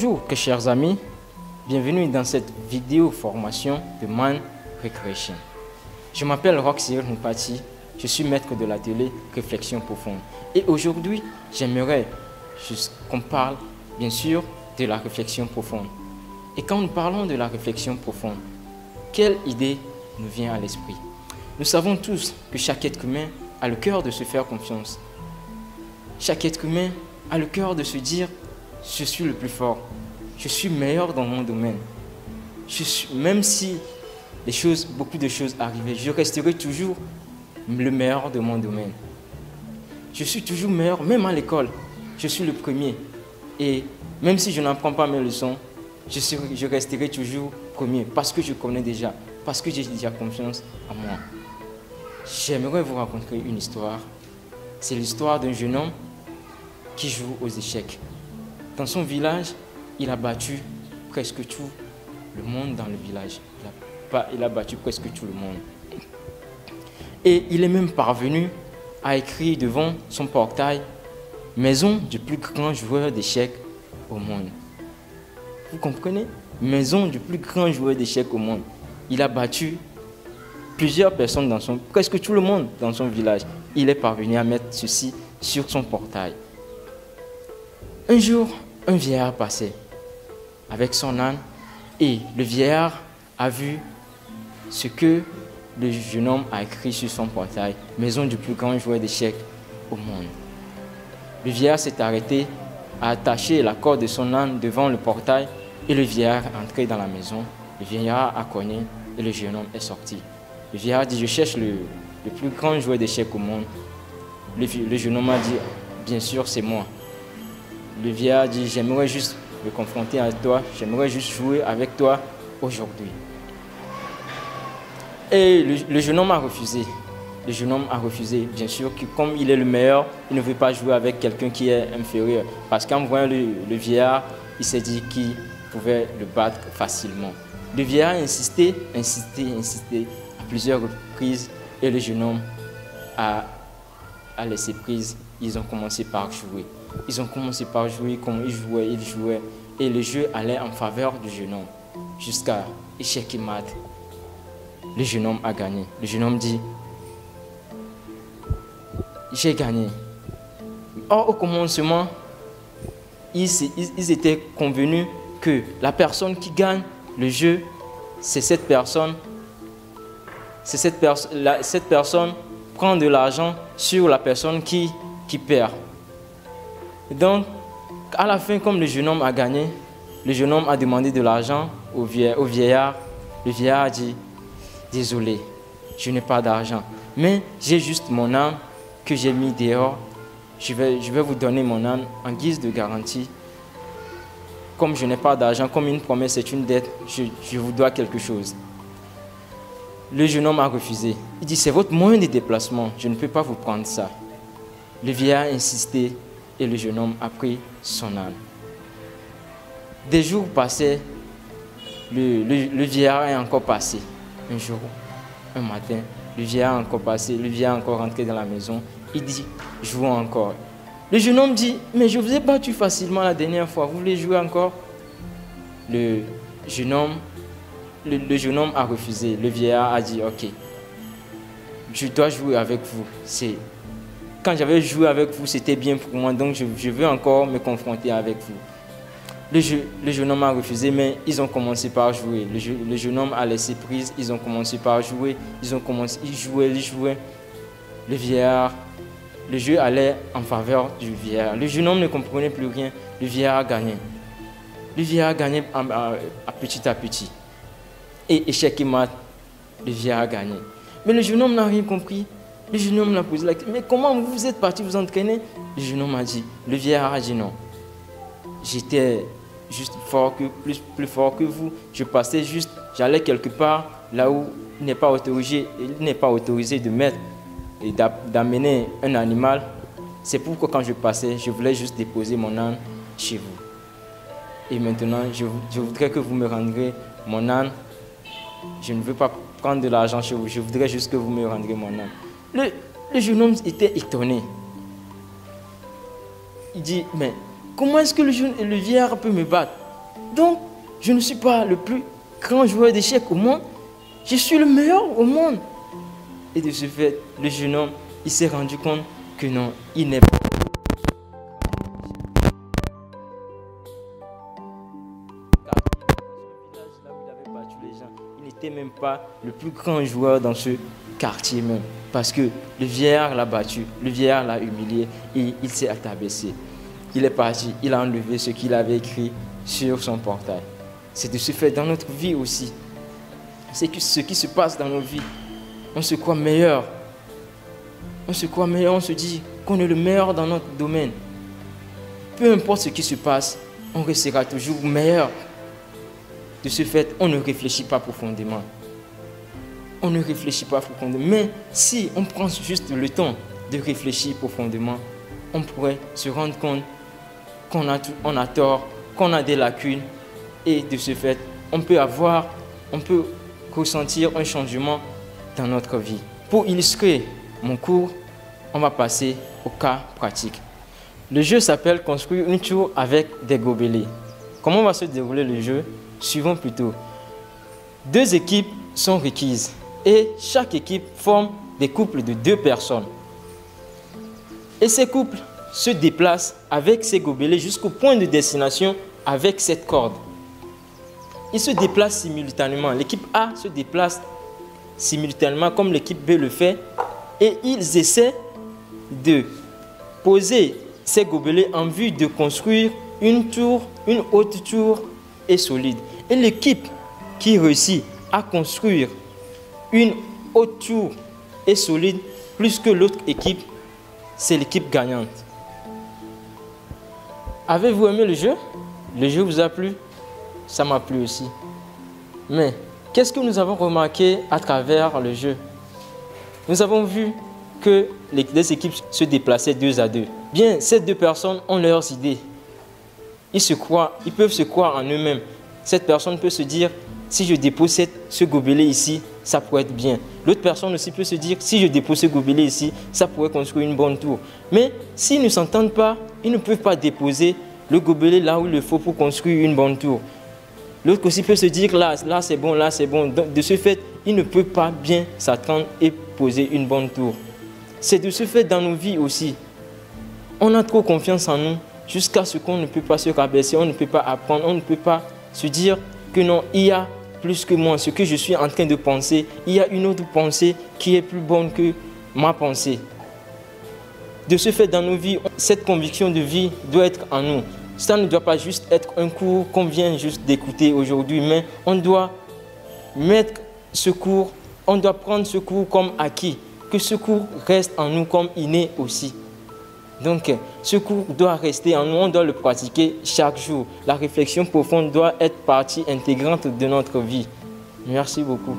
Bonjour, chers amis, bienvenue dans cette vidéo formation de Man Recreation. Je m'appelle Roxy Mpati, je suis maître de l'atelier Réflexion Profonde. Et aujourd'hui, j'aimerais qu'on parle bien sûr de la réflexion profonde. Et quand nous parlons de la réflexion profonde, quelle idée nous vient à l'esprit? Nous savons tous que chaque être humain a le cœur de se faire confiance. Chaque être humain a le cœur de se dire « je suis le plus fort, je suis meilleur dans mon domaine. Même si beaucoup de choses arrivaient, je resterai toujours le meilleur de mon domaine. Je suis toujours meilleur, même à l'école, je suis le premier. Et même si je n'apprends pas mes leçons, je resterai toujours premier parce que je connais déjà, parce que j'ai déjà confiance en moi. » J'aimerais vous raconter une histoire. C'est l'histoire d'un jeune homme qui joue aux échecs. Dans son village, il a battu presque tout le monde dans le village. Il a battu presque tout le monde. Et il est même parvenu à écrire devant son portail « Maison du plus grand joueur d'échecs au monde ». Vous comprenez? Maison du plus grand joueur d'échecs au monde. Il a battu plusieurs personnes, presque tout le monde dans son village. Il est parvenu à mettre ceci sur son portail. Un jour, un vieillard passait avec son âne et le vieillard a vu ce que le jeune homme a écrit sur son portail, maison du plus grand joueur d'échecs au monde. Le vieillard s'est arrêté, a attaché la corde de son âne devant le portail et le vieillard est entré dans la maison. Le vieillard a cogné et le jeune homme est sorti. Le vieillard dit « je cherche le plus grand joueur d'échecs au monde ». Le jeune homme a dit « bien sûr, c'est moi ». Le vieillard dit « j'aimerais juste me confronter avec toi, j'aimerais juste jouer avec toi aujourd'hui ». Et le jeune homme a refusé. Le jeune homme a refusé, bien sûr, que comme il est le meilleur, il ne veut pas jouer avec quelqu'un qui est inférieur. Parce qu'en voyant le vieillard, il s'est dit qu'il pouvait le battre facilement. Le vieillard a insisté à plusieurs reprises et le jeune homme a laissé prise. Ils ont commencé par jouer. Ils ont commencé par jouer, comme ils jouaient. Et le jeu allait en faveur du jeune homme. Jusqu'à échec et mat. Le jeune homme a gagné. Le jeune homme dit « j'ai gagné ». Or, au commencement, ils étaient convenus que la personne qui gagne le jeu, c'est cette personne. Cette personne prend de l'argent sur la personne qui perd. Donc, à la fin, comme le jeune homme a gagné, le jeune homme a demandé de l'argent au vieillard. Le vieillard a dit « désolé, je n'ai pas d'argent, mais j'ai juste mon âme que j'ai mis dehors. Je vais vous donner mon âme en guise de garantie. Comme je n'ai pas d'argent, comme une promesse est une dette, je vous dois quelque chose. » Le jeune homme a refusé. Il dit « c'est votre moyen de déplacement, je ne peux pas vous prendre ça. » Le vieillard a insisté et le jeune homme a pris son âne. Des jours passaient, le vieillard est encore passé. Un jour, un matin, le vieillard est encore passé, le vieillard est encore rentré dans la maison. Il dit « jouons encore ». Le jeune homme dit « mais je vous ai battu facilement la dernière fois, vous voulez jouer encore ?» Le jeune homme a refusé. Le vieillard a dit « ok, je dois jouer avec vous. Quand j'avais joué avec vous, c'était bien pour moi, donc je veux encore me confronter avec vous. » Le jeune homme a refusé, mais ils ont commencé par jouer. Le jeune homme a laissé prise, ils ont commencé par jouer. Ils jouaient. Le jeu allait en faveur du vieillard. Le jeune homme ne comprenait plus rien. Le vieillard a gagné. Le vieillard a gagné à petit. Et échec et mat, le vieillard a gagné. Mais le jeune homme n'a rien compris. Le jeune homme l'a posé la question. « mais comment vous êtes parti vous entraîner ?» Le jeune homme a dit, le vieillard a dit non. J'étais juste plus fort que vous. Je passais juste, j'allais quelque part là où il n'est pas autorisé de mettre et d'amener un animal. C'est pourquoi quand je passais, je voulais juste déposer mon âne chez vous. Et maintenant, je voudrais que vous me rendriez mon âne. Je ne veux pas prendre de l'argent chez vous, je voudrais juste que vous me rendriez mon âne. Le jeune homme était étonné. Il dit, mais comment est-ce que le vieillard peut me battre? Donc, je ne suis pas le plus grand joueur d'échecs au monde. Je suis le meilleur au monde. Et de ce fait, le jeune homme, il s'est rendu compte que non, il n'est pas. Il n'était même pas le plus grand joueur dans ce quartier même. Parce que le vieillard l'a battu, le vieillard l'a humilié et il s'est abaissé. Il est parti, il a enlevé ce qu'il avait écrit sur son portail. C'est de ce fait dans notre vie aussi. C'est ce qui se passe dans nos vies. On se croit meilleur. On se croit meilleur, on se dit qu'on est le meilleur dans notre domaine. Peu importe ce qui se passe, on restera toujours meilleur. De ce fait, on ne réfléchit pas profondément. On ne réfléchit pas profondément. Mais si on prend juste le temps de réfléchir profondément, on pourrait se rendre compte qu'on a tort, qu'on a des lacunes. Et de ce fait, on peut ressentir un changement dans notre vie. Pour illustrer mon cours, on va passer au cas pratique. Le jeu s'appelle construire une tour avec des gobelets. Comment va se dérouler le jeu? Suivons plutôt. 2 équipes sont requises et chaque équipe forme des couples de 2 personnes. Et ces couples se déplacent avec ces gobelets jusqu'au point de destination avec cette corde. Ils se déplacent simultanément. L'équipe A se déplace simultanément comme l'équipe B le fait et ils essaient de poser ces gobelets en vue de construire une tour, une haute tour et solide. Et l'équipe qui réussit à construire une haute tour et solide plus que l'autre équipe, c'est l'équipe gagnante. Avez-vous aimé le jeu? Le jeu vous a plu? Ça m'a plu aussi. Mais qu'est-ce que nous avons remarqué à travers le jeu? Nous avons vu que les 2 équipes se déplaçaient 2 à 2. Bien, ces 2 personnes ont leurs idées. Ils peuvent se croire en eux-mêmes. Cette personne peut se dire, si je dépose ce gobelet ici, ça pourrait être bien. L'autre personne aussi peut se dire, si je dépose ce gobelet ici, ça pourrait construire une bonne tour. Mais s'ils ne s'entendent pas, ils ne peuvent pas déposer le gobelet là où il le faut pour construire une bonne tour. L'autre aussi peut se dire, là c'est bon, là c'est bon. Donc, de ce fait, ils ne peuvent pas bien s'attendre et poser une bonne tour. C'est de ce fait dans nos vies aussi. On a trop confiance en nous jusqu'à ce qu'on ne peut pas se rabaisser, on ne peut pas apprendre, on ne peut pas se dire que non, il y a plus que moi, ce que je suis en train de penser, il y a une autre pensée qui est plus bonne que ma pensée. De ce fait, dans nos vies, cette conviction de vie doit être en nous. Ça ne doit pas juste être un cours qu'on vient juste d'écouter aujourd'hui, mais on doit mettre ce cours, on doit prendre ce cours comme acquis, que ce cours reste en nous comme inné aussi. Donc, ce cours doit rester en nous, on doit le pratiquer chaque jour. La réflexion profonde doit être partie intégrante de notre vie. Merci beaucoup.